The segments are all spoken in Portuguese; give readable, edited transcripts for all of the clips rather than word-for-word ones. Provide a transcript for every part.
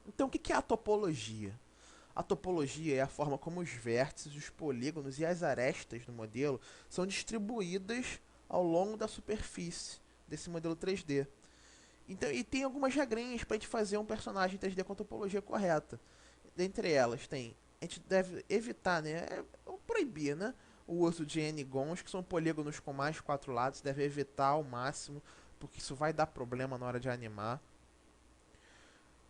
Então, o que é a topologia? A topologia é a forma como os vértices, os polígonos e as arestas do modelo são distribuídas ao longo da superfície desse modelo 3D. Então, e tem algumas regrinhas para a gente fazer um personagem 3D com a topologia correta. Dentre elas tem, a gente deve evitar, né, proibir, né, o uso de n-gons, que são polígonos com mais 4 lados, deve evitar ao máximo, porque isso vai dar problema na hora de animar.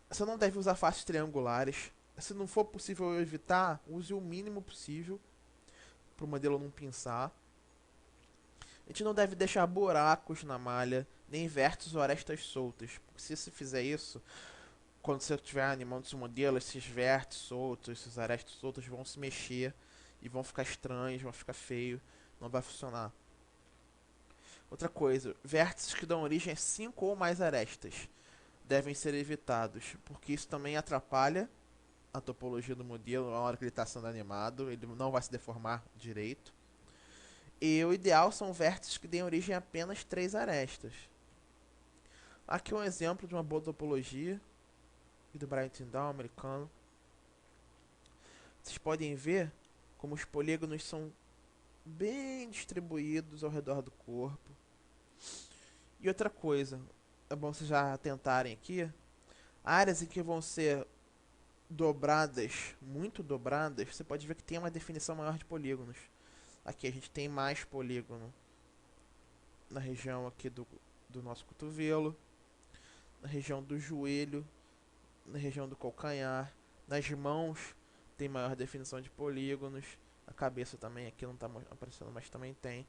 Você não deve usar faces triangulares. Se não for possível evitar, use o mínimo possível para o modelo não pinçar. A gente não deve deixar buracos na malha, nem vértices ou arestas soltas. Porque se você fizer isso, quando você estiver animando esse modelo, esses vértices soltos, esses arestas soltos vão se mexer e vão ficar estranhos, vão ficar feio, não vai funcionar. Outra coisa, vértices que dão origem a 5 ou mais arestas devem ser evitados, porque isso também atrapalha a topologia do modelo na hora que ele está sendo animado, ele não vai se deformar direito. E o ideal são vértices que deem origem a apenas 3 arestas. Aqui um exemplo de uma boa topologia do Brian Tyndall, americano. Vocês podem ver como os polígonos são bem distribuídos ao redor do corpo. E outra coisa, é bom vocês já atentarem aqui, áreas em que vão ser dobradas, muito dobradas, você pode ver que tem uma definição maior de polígonos. Aqui a gente tem mais polígono na região aqui do nosso cotovelo, na região do joelho, na região do calcanhar, nas mãos tem maior definição de polígonos, a cabeça também aqui não está aparecendo, mas também tem.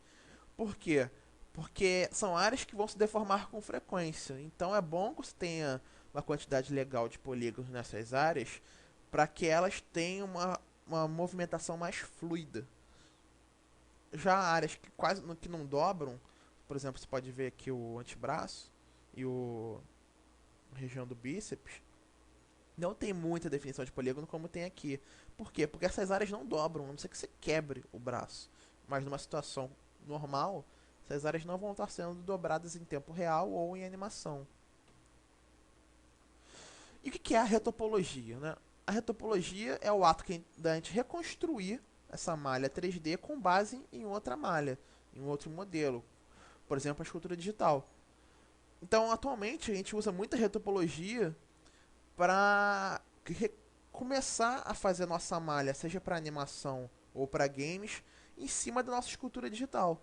Por quê? Porque são áreas que vão se deformar com frequência. Então é bom que você tenha uma quantidade legal de polígonos nessas áreas para que elas tenham uma movimentação mais fluida. Já áreas que quase que não dobram, por exemplo, você pode ver aqui o antebraço e a região do bíceps, não tem muita definição de polígono como tem aqui. Por quê? Porque essas áreas não dobram, a não ser que você quebre o braço. Mas numa situação normal, essas áreas não vão estar sendo dobradas em tempo real ou em animação. E o que é a retopologia? Né? A retopologia é o ato da gente reconstruir essa malha 3D com base em outra malha, em outro modelo. Por exemplo, a escultura digital. Então, atualmente, a gente usa muita retopologia para começar a fazer nossa malha, seja para animação ou para games, em cima da nossa escultura digital.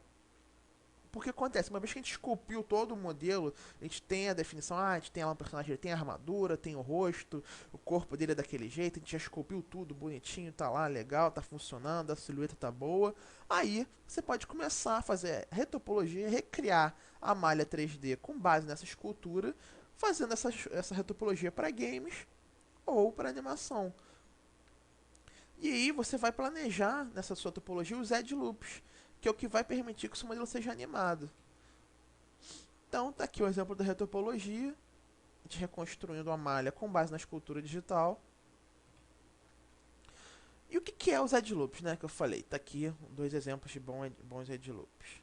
Porque acontece, uma vez que a gente esculpiu todo o modelo, a gente tem a definição, a gente tem lá um personagem, ele tem a armadura, tem o rosto, o corpo dele é daquele jeito, a gente já esculpiu tudo bonitinho, tá lá, legal, tá funcionando, a silhueta tá boa. Aí você pode começar a fazer retopologia, recriar a malha 3D com base nessa escultura, fazendo essa retopologia para games ou para animação. E aí você vai planejar nessa sua topologia os edge loops, que é o que vai permitir que o seu modelo seja animado. Então, tá aqui o exemplo da retopologia, a gente reconstruindo a malha com base na escultura digital. E o que é os edge loops, né, que eu falei? Tá aqui dois exemplos de bons edge loops.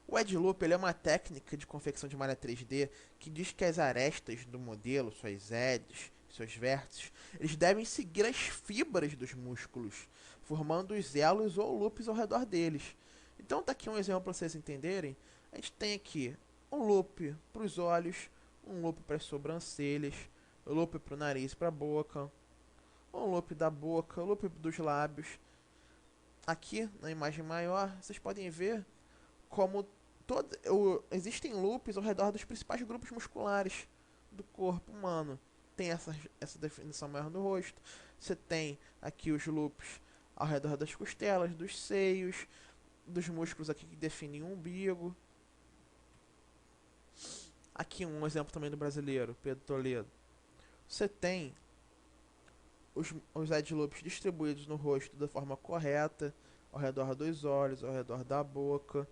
O edge loop ele é uma técnica de confecção de malha 3D que diz que as arestas do modelo, suas edges, seus vértices, eles devem seguir as fibras dos músculos, formando os elos ou loops ao redor deles. Então tá aqui um exemplo para vocês entenderem. A gente tem aqui um loop para os olhos, um loop para as sobrancelhas, um loop para o nariz e para a boca, um loop da boca, um loop dos lábios. Aqui na imagem maior, vocês podem ver como existem loops ao redor dos principais grupos musculares do corpo humano. Tem essa definição maior no rosto. Você tem aqui os loops ao redor das costelas, dos seios, dos músculos aqui que definem o umbigo. Aqui um exemplo também do brasileiro, Pedro Toledo. Você tem os edge loops distribuídos no rosto da forma correta, ao redor dos olhos, ao redor da boca.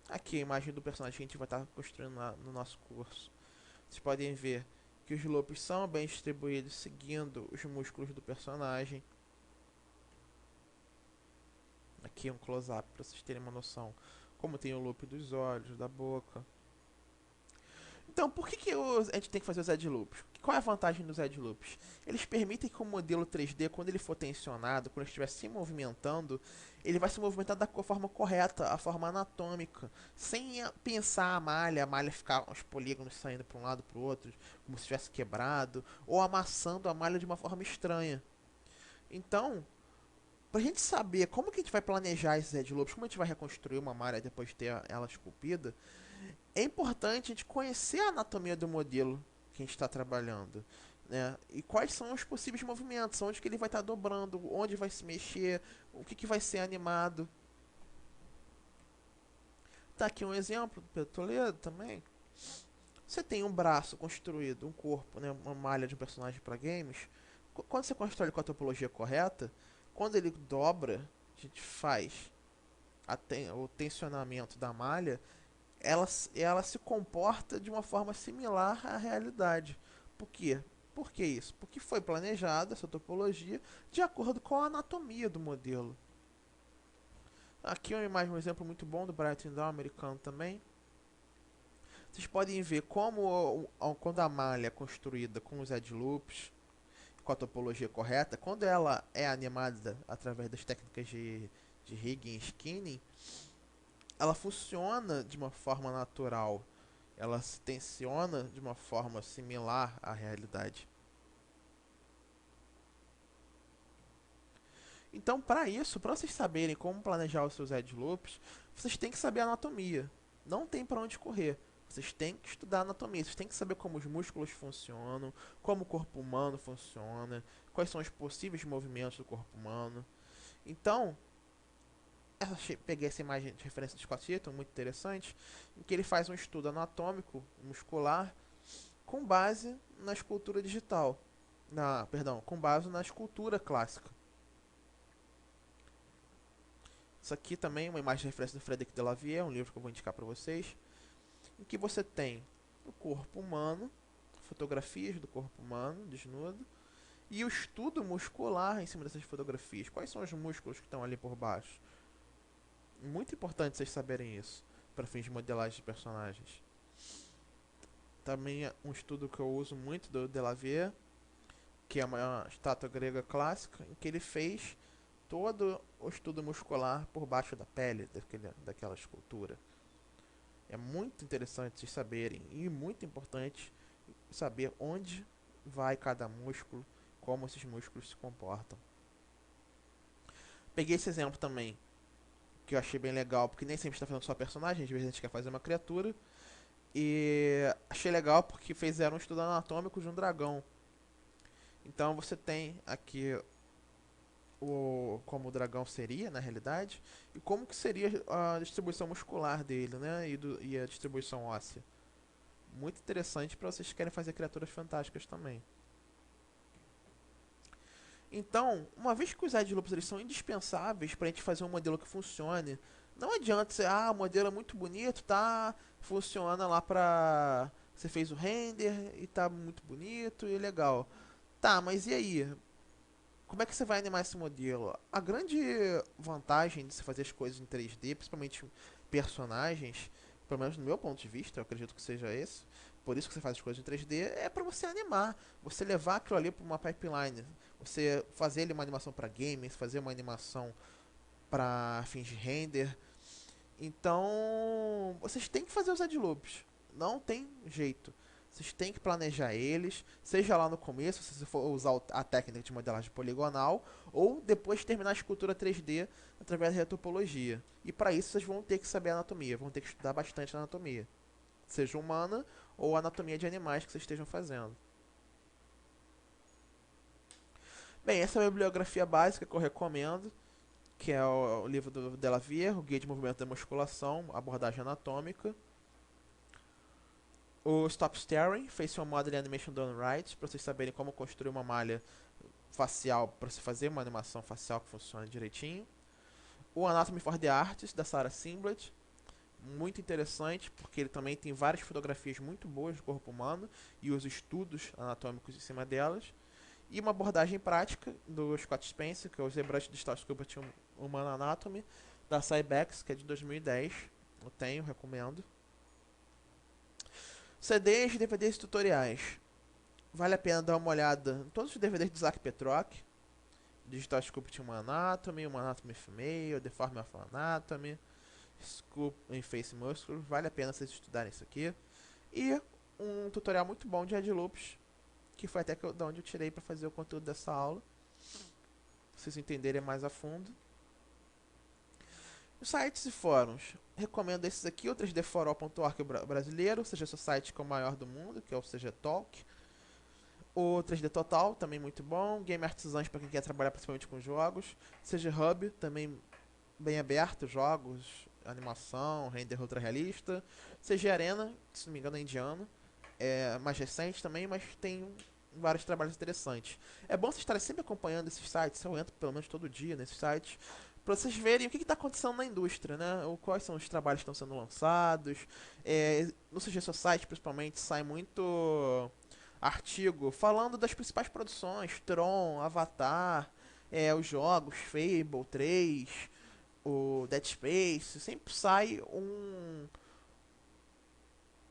Aqui a imagem do personagem que a gente vai estar construindo no nosso curso. Vocês podem ver que os loops são bem distribuídos seguindo os músculos do personagem. Aqui um close-up para vocês terem uma noção como tem o loop dos olhos, da boca. Então, por que a gente tem que fazer os edge loops? Qual é a vantagem dos edge loops? Eles permitem que o modelo 3D, quando ele for tensionado, quando ele estiver se movimentando, ele vai se movimentar da forma correta, a forma anatômica, sem pensar a malha ficar os polígonos saindo para um lado para o outro, como se tivesse quebrado, ou amassando a malha de uma forma estranha. Então, pra gente saber como que a gente vai planejar esses edge loops, como a gente vai reconstruir uma malha depois de ter ela esculpida, é importante a gente conhecer a anatomia do modelo que a gente está trabalhando, né? E quais são os possíveis movimentos, onde que ele vai estar dobrando, onde vai se mexer, o que vai ser animado. Tá aqui um exemplo do Pedro Toledo também. Você tem um braço construído, um corpo, né, uma malha de um personagem para games. Quando você constrói com a topologia correta, quando ele dobra, a gente faz o tensionamento da malha, ela se comporta de uma forma similar à realidade. Por quê? Por que isso? Porque foi planejada essa topologia de acordo com a anatomia do modelo. Aqui é uma imagem, um exemplo muito bom do Brighton Down americano também. Vocês podem ver como quando a malha é construída com os edge loops, com a topologia correta, quando ela é animada através das técnicas de rigging e skinning, ela funciona de uma forma natural. Ela se tensiona de uma forma similar à realidade. Então, para isso, para vocês saberem como planejar os seus edge loops, vocês têm que saber a anatomia. Não tem para onde correr. Vocês têm que estudar anatomia. Vocês têm que saber como os músculos funcionam, como o corpo humano funciona, quais são os possíveis movimentos do corpo humano. Então, peguei essa imagem de referência de Scott Eaton, muito interessante, em que ele faz um estudo anatômico muscular com base na escultura digital. Com base na escultura clássica. Isso aqui também é uma imagem de referência do Frederic Delavier, um livro que eu vou indicar para vocês, em que você tem o corpo humano, fotografias do corpo humano desnudo, e o estudo muscular em cima dessas fotografias. Quais são os músculos que estão ali por baixo? Muito importante vocês saberem isso, para fins de modelagem de personagens. Também é um estudo que eu uso muito do Delavier, que é uma estátua grega clássica, em que ele fez todo o estudo muscular por baixo da pele daquela escultura. É muito interessante vocês saberem, e muito importante saber onde vai cada músculo, como esses músculos se comportam. Peguei esse exemplo também, que eu achei bem legal, porque nem sempre está fazendo só personagem, às vezes a gente quer fazer uma criatura. E achei legal porque fizeram um estudo anatômico de um dragão. Então você tem aqui como o dragão seria na realidade e como que seria a distribuição muscular dele, né, e a distribuição óssea. Muito interessante para vocês que querem fazer criaturas fantásticas também. Então, uma vez que os edge loops eles são indispensáveis para a gente fazer um modelo que funcione, não adianta você, o modelo é muito bonito, tá, funciona lá pra, você fez o render e tá muito bonito e legal. Tá, mas e aí? Como é que você vai animar esse modelo? A grande vantagem de se fazer as coisas em 3D, principalmente personagens, pelo menos no meu ponto de vista, eu acredito que seja esse, por isso que você faz as coisas em 3D, é para você animar, você levar aquilo ali para uma pipeline, você fazer ali uma animação para games, fazer uma animação para fins de render. Então, vocês têm que fazer os edge loops, não tem jeito. Vocês têm que planejar eles, seja lá no começo, se você for usar a técnica de modelagem poligonal, ou depois de terminar a escultura 3D através da retopologia. E para isso vocês vão ter que saber a anatomia, vão ter que estudar bastante a anatomia, seja humana ou a anatomia de animais que vocês estejam fazendo. Bem, essa é a bibliografia básica que eu recomendo, que é o livro do Delavier, o Guia de Movimento da Musculação, Abordagem Anatômica. O Stop Staring, Facial Modeling Animation Done Right, para vocês saberem como construir uma malha facial, para se fazer uma animação facial que funcione direitinho. O Anatomy for the Artist, da Sarah Simblett, muito interessante, porque ele também tem várias fotografias muito boas do corpo humano e os estudos anatômicos em cima delas. E uma abordagem prática do Scott Spencer, que é o ZBrush Digital Sculpting Human Anatomy, da Cybex, que é de 2010. Eu tenho, recomendo. CDs, DVDs e tutoriais. Vale a pena dar uma olhada em todos os DVDs do Zack Petrock. Digital Sculpt Human Anatomy, Human Anatomy Female, The Form of Anatomy, Sculpt em Face Muscular. Vale a pena vocês estudarem isso aqui. E um tutorial muito bom de Head Loops, que foi até de onde eu tirei para fazer o conteúdo dessa aula. Pra vocês entenderem mais a fundo. Os sites e fóruns. Recomendo esses aqui, o 3dforall.org brasileiro, seja seu site que é o maior do mundo, que é o CG Talk. O 3D Total, também muito bom. Game Artisans para quem quer trabalhar principalmente com jogos. CG Hub, também bem aberto, jogos, animação, render ultra realista. CG Arena, se não me engano é indiano. É mais recente também, mas tem vários trabalhos interessantes. É bom vocês estarem sempre acompanhando esses sites, eu entro pelo menos todo dia nesses sites, para vocês verem o que está acontecendo na indústria, né? Quais são os trabalhos que estão sendo lançados. No CG Society, principalmente, sai muito artigo falando das principais produções, Tron, Avatar, os jogos, Fable 3, o Dead Space, sempre sai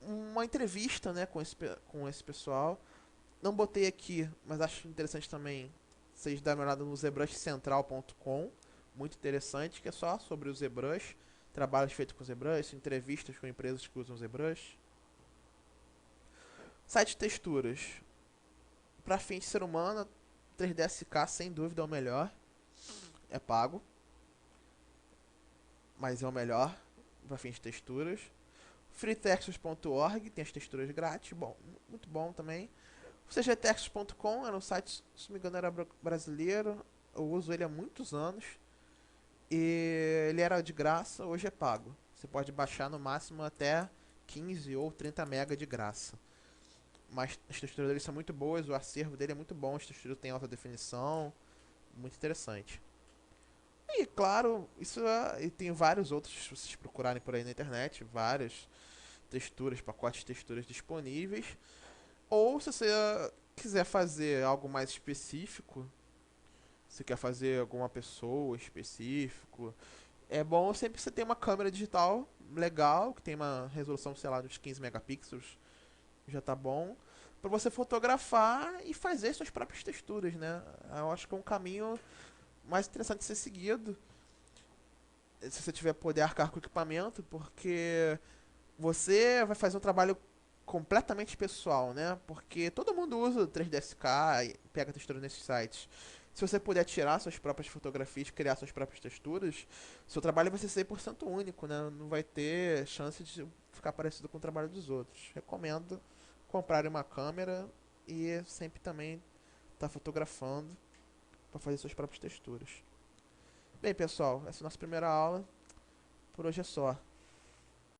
uma entrevista, né, com esse pessoal. Não botei aqui, mas acho interessante também vocês darem uma olhada no ZBrushCentral.com, muito interessante, que é só sobre o ZBrush, trabalhos feitos com ZBrush, entrevistas com empresas que usam ZBrush. Site de texturas. Para fins de ser humano, 3DSK sem dúvida é o melhor. É pago, mas é o melhor para fins de texturas. freetextures.org tem as texturas grátis, bom, muito bom também. O cgtextures.com era um site, se não me engano, era brasileiro. Eu uso ele há muitos anos. E ele era de graça, hoje é pago. Você pode baixar no máximo até 15 ou 30 MB de graça. Mas as texturas dele são muito boas, o acervo dele é muito bom, as texturas têm alta definição, muito interessante. E claro, e tem vários outros, se vocês procurarem por aí na internet, várias texturas, pacotes de texturas disponíveis. Ou se você quiser fazer algo mais específico, se quer fazer alguma pessoa específico, é bom sempre você ter uma câmera digital legal, que tem uma resolução, sei lá, de 15 megapixels, já tá bom, para você fotografar e fazer suas próprias texturas, né? Eu acho que é um caminho mais interessante de ser seguido, se você tiver poder arcar com o equipamento, porque você vai fazer um trabalho completamente pessoal, né? Porque todo mundo usa o 3DSK e pega textura nesses sites. Se você puder tirar suas próprias fotografias, criar suas próprias texturas, seu trabalho vai ser 100% único, né? Não vai ter chance de ficar parecido com o trabalho dos outros. Recomendo comprar uma câmera e sempre também estar fotografando para fazer suas próprias texturas. Bem, pessoal, essa é a nossa primeira aula. Por hoje é só.